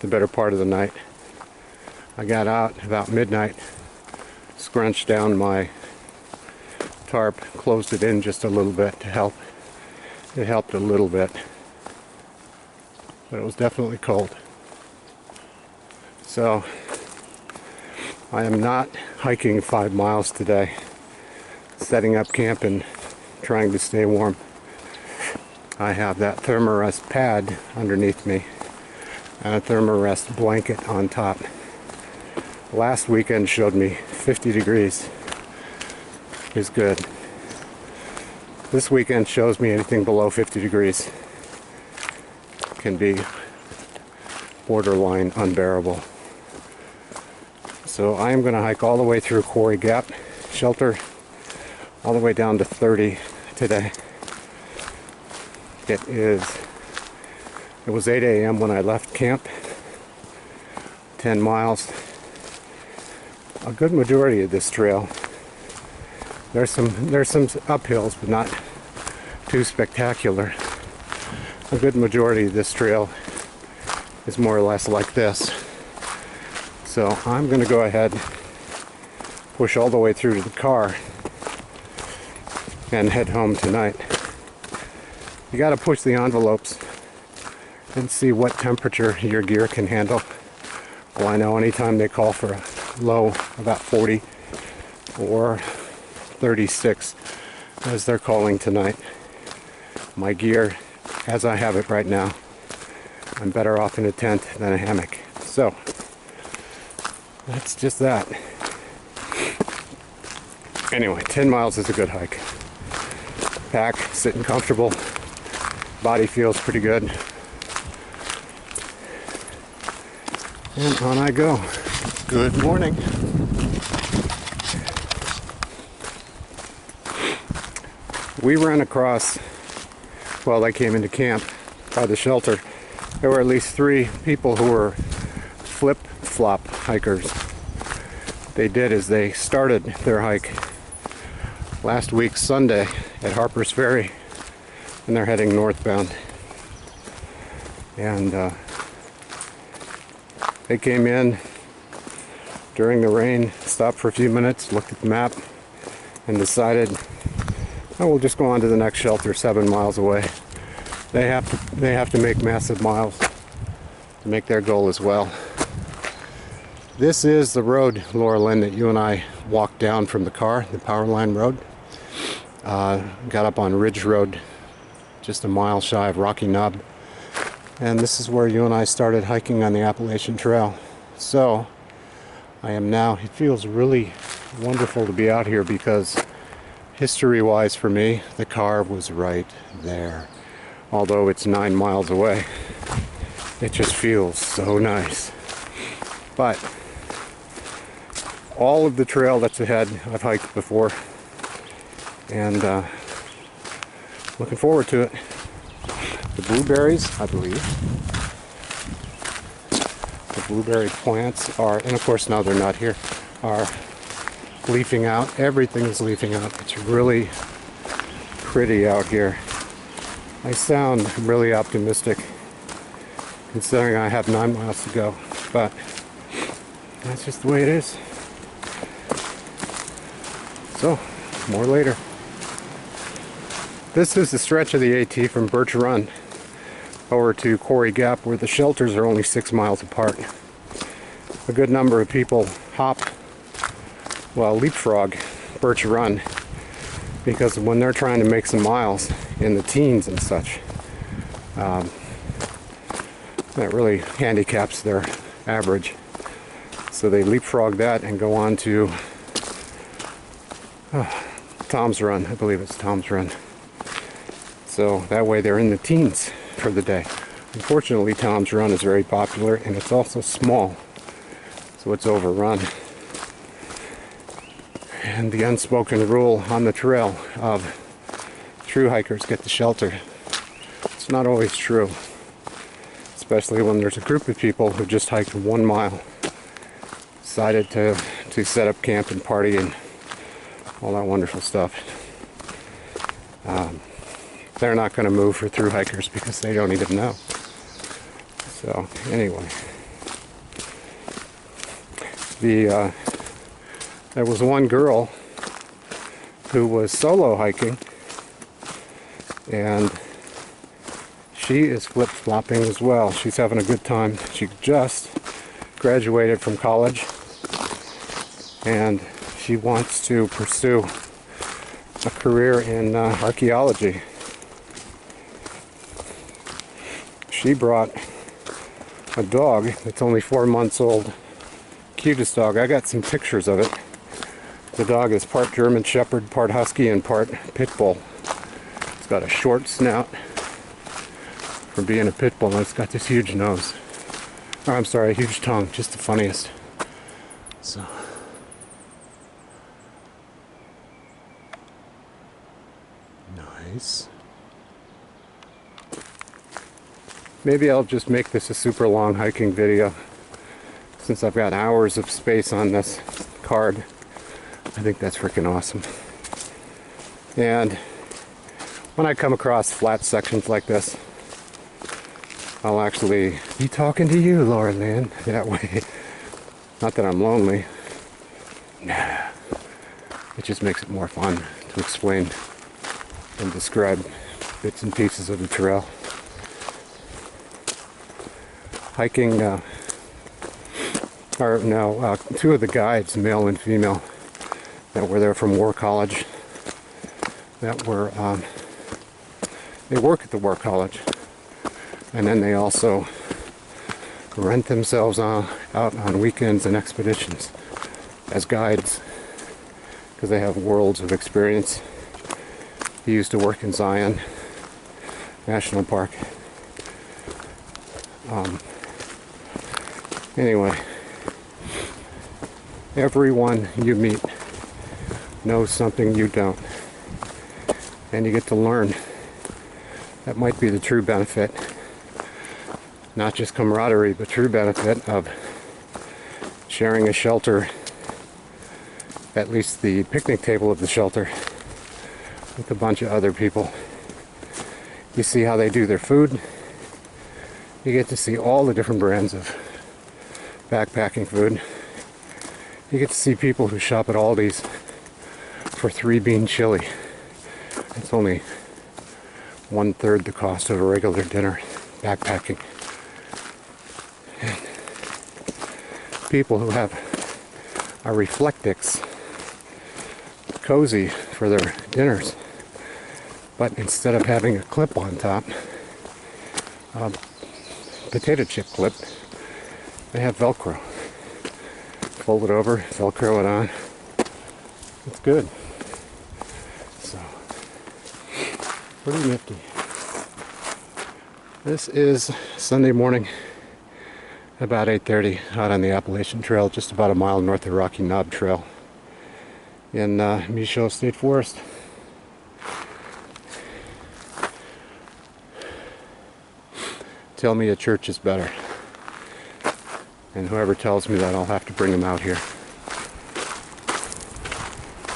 the better part of the night. I got out about midnight, scrunched down my tarp, closed it in just a little bit to help. It helped a little bit, but it was definitely cold. So I am not hiking 5 miles today, setting up camp and trying to stay warm. I have that Therm-a-rest pad underneath me and a Therm-a-rest blanket on top. Last weekend showed me 50 degrees is good. This weekend shows me anything below 50 degrees can be borderline unbearable. So I am going to hike all the way through Quarry Gap shelter, all the way down to 30 today. It was 8 a.m. when I left camp. 10 miles. A good majority of this trail. There's some uphills, but not too spectacular. A good majority of this trail is more or less like this. So I'm going to go ahead, push all the way through to the car, and head home tonight. You got to push the envelopes and see what temperature your gear can handle. Well, I know anytime they call for a low about 40 or 36 as they're calling tonight, my gear as I have it right now, I'm better off in a tent than a hammock. So that's just that. Anyway, 10 miles is a good hike. Pack, sitting comfortable, body feels pretty good, and on I go. Good morning. We ran across, well, they came into camp by the shelter. There were at least 3 people who were flip-flop hikers. They did is they started their hike last week Sunday at Harper's Ferry, and they're heading northbound. And they came in during the rain, stopped for a few minutes, looked at the map, and decided, oh, we'll just go on to the next shelter 7 miles away. They have to make massive miles to make their goal as well. This is the road, Laura Lynn, that you and I walked down from the car, the power line road. Got up on Ridge Road, just a mile shy of Rocky Knob. And this is where you and I started hiking on the Appalachian Trail. So I am now, it feels really wonderful to be out here because history-wise for me, the car was right there. Although it's 9 miles away, it just feels so nice. But all of the trail that's ahead, I've hiked before, and looking forward to it. The blueberries, I believe. The blueberry plants are, and of course now they're not here, are leafing out. Everything is leafing out. It's really pretty out here. I sound really optimistic considering I have 9 miles to go, but that's just the way it is. So, more later. This is the stretch of the AT from Birch Run over to Quarry Gap, where the shelters are only 6 miles apart. A good number of people leapfrog Birch Run, because when they're trying to make some miles in the teens and such, that really handicaps their average. So they leapfrog that and go on to Tom's Run. I believe it's Tom's Run. So that way they're in the teens for the day. Unfortunately, Tom's Run is very popular, and it's also small, so it's overrun. And the unspoken rule on the trail of true hikers get the shelter, it's not always true, especially when there's a group of people who just hiked 1 mile, decided to set up camp and party and all that wonderful stuff. They're not going to move for through hikers because they don't even know. So anyway, There was one girl who was solo hiking, and she is flip-flopping as well. She's having a good time. She just graduated from college, and she wants to pursue a career in archaeology. She brought a dog that's only 4 months old. Cutest dog. I got some pictures of it. The dog is part German Shepherd, part Husky, and part Pit Bull. It's got a short snout for being a Pit Bull, and it's got this huge nose. Oh, I'm sorry, a huge tongue. Just the funniest. So. Nice. Maybe I'll just make this a super long hiking video, since I've got hours of space on this card. I think that's freaking awesome. And when I come across flat sections like this, I'll actually be talking to you, Laura Lynn, that way. Not that I'm lonely. Nah. It just makes it more fun to explain and describe bits and pieces of the trail. Hiking, two of the guides, male and female, that were there from War College, that were, they work at the War College, and then they also rent themselves out on weekends and expeditions as guides, because they have worlds of experience. He used to work in Zion National Park. Anyway, everyone you meet knows something you don't, and you get to learn. That might be the true benefit, not just camaraderie, but true benefit of sharing a shelter, at least the picnic table of the shelter, with a bunch of other people. You see how they do their food. You get to see all the different brands of backpacking food. You get to see people who shop at Aldi's for 3-bean chili. It's only 1/3 the cost of a regular dinner backpacking. And people who have a Reflectix cozy for their dinners, but instead of having a clip on top, potato chip clip, they have Velcro. Fold it over, Velcro it on. It's good. So, pretty nifty. This is Sunday morning, about 8:30, out on the Appalachian Trail, just about a mile north of Rocky Knob Trail in Michaud State Forest. Tell me a church is better. And whoever tells me that, I'll have to bring them out here.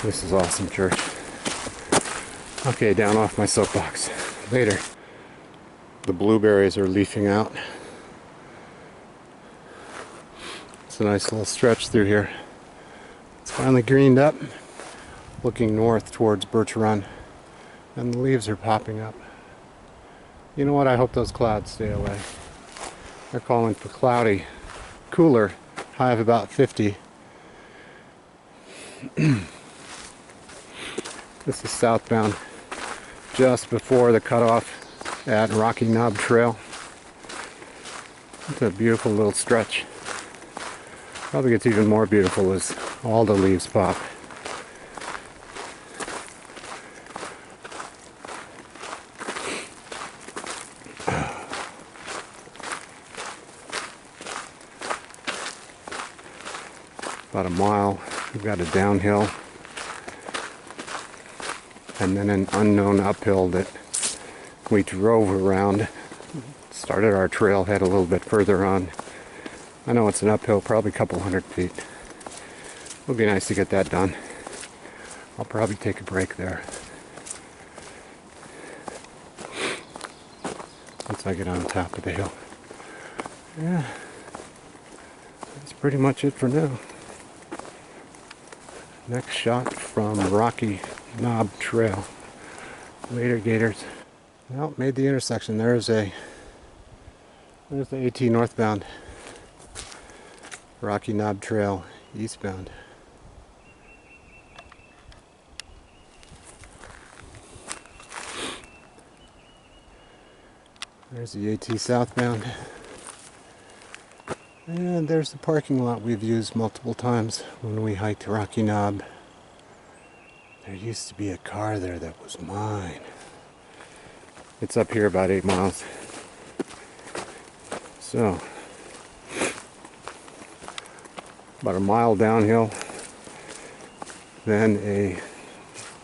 This is awesome, church. Okay, down off my soapbox. Later. The blueberries are leafing out. It's a nice little stretch through here. It's finally greened up, looking north towards Birch Run, and the leaves are popping up. You know what? I hope those clouds stay away. They're calling for cloudy, cooler, high of about 50. This is southbound, just before the cutoff at Rocky Knob Trail. It's a beautiful little stretch. Probably gets even more beautiful as all the leaves pop. About a mile, we've got a downhill, and then an unknown uphill that we drove around. Started our trailhead a little bit further on. I know it's an uphill, probably a couple 100 feet. It would be nice to get that done. I'll probably take a break there once I get on top of the hill. Yeah, that's pretty much it for now. Next shot from Rocky Knob Trail. Later, Gators. Well, made the intersection. There's the AT northbound. Rocky Knob Trail eastbound. There's the AT southbound. And there's the parking lot we've used multiple times when we hiked Rocky Knob. There used to be a car there that was mine. It's up here about 8 miles. So, about a mile downhill, then a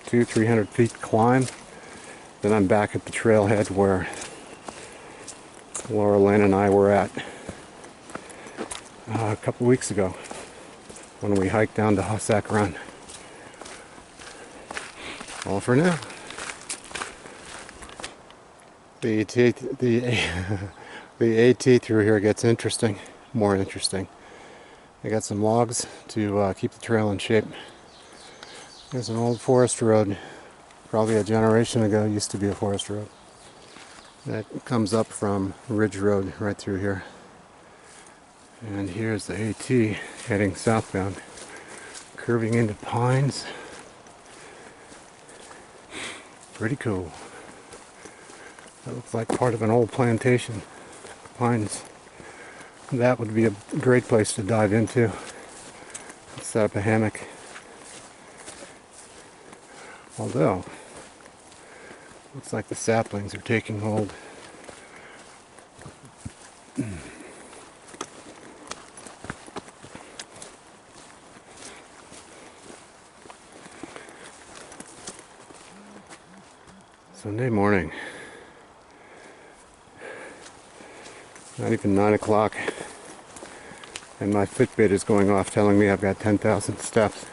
200-300 feet climb. Then I'm back at the trailhead where Laura Lynn and I were at a couple weeks ago when we hiked down to Hossack Run. All for now. The AT through here gets interesting, more interesting. I got some logs to keep the trail in shape. There's an old forest road, probably a generation ago, used to be a forest road. That comes up from Ridge Road right through here. And here's the AT heading southbound, curving into pines. Pretty cool. That looks like part of an old plantation. Pines. That would be a great place to dive into. Set up a hammock. Although, looks like the saplings are taking hold. Sunday morning. Not even 9 o'clock. And my Fitbit is going off telling me I've got 10,000 steps.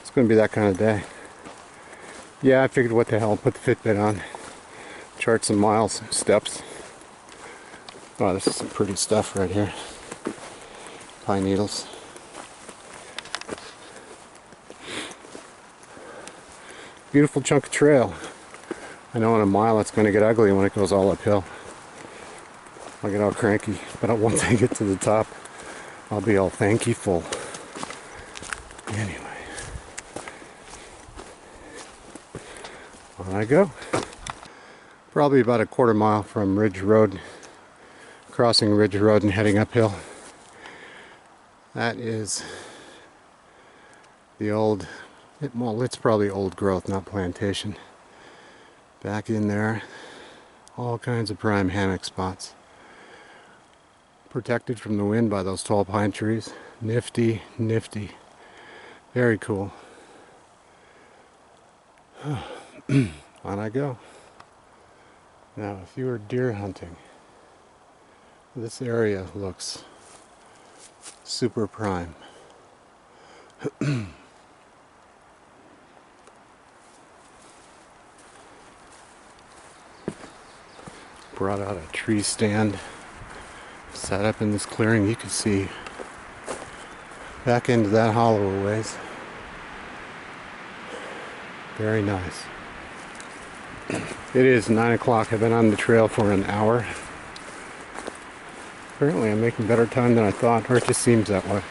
It's going to be that kind of day. Yeah, I figured what the hell, put the Fitbit on. Chart some miles, steps. Oh, this is some pretty stuff right here. Pine needles. Beautiful chunk of trail. I know in a mile it's going to get ugly when it goes all uphill. I'll get all cranky, but once I get to the top, I'll be all thankful. Anyway, on I go. Probably about a quarter mile from Ridge Road, crossing Ridge Road and heading uphill. That is the old, well, it's probably old growth, not plantation. Back in there, all kinds of prime hammock spots. Protected from the wind by those tall pine trees. Nifty, nifty. Very cool. On I go. Now, if you were deer hunting, this area looks super prime. Brought out a tree stand, sat up in this clearing. You can see back into that hollow a ways. Very nice. It is 9 o'clock. I've been on the trail for an hour. Apparently I'm making better time than I thought, or it just seems that way.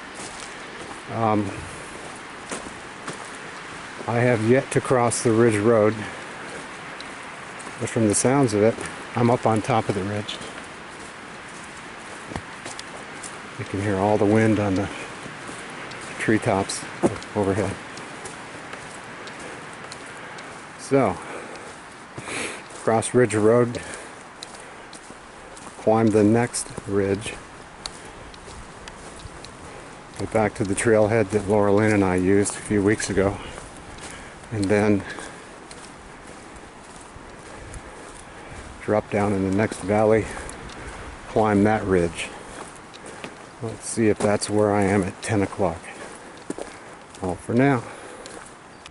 I have yet to cross the Ridge Road, but from the sounds of it, I'm up on top of the ridge. You can hear all the wind on the treetops overhead. So, cross Ridge Road, climb the next ridge, get back to the trailhead that Laura Lynn and I used a few weeks ago, and then drop down in the next valley, climb that ridge. Let's see if that's where I am at 10 o'clock. All for now.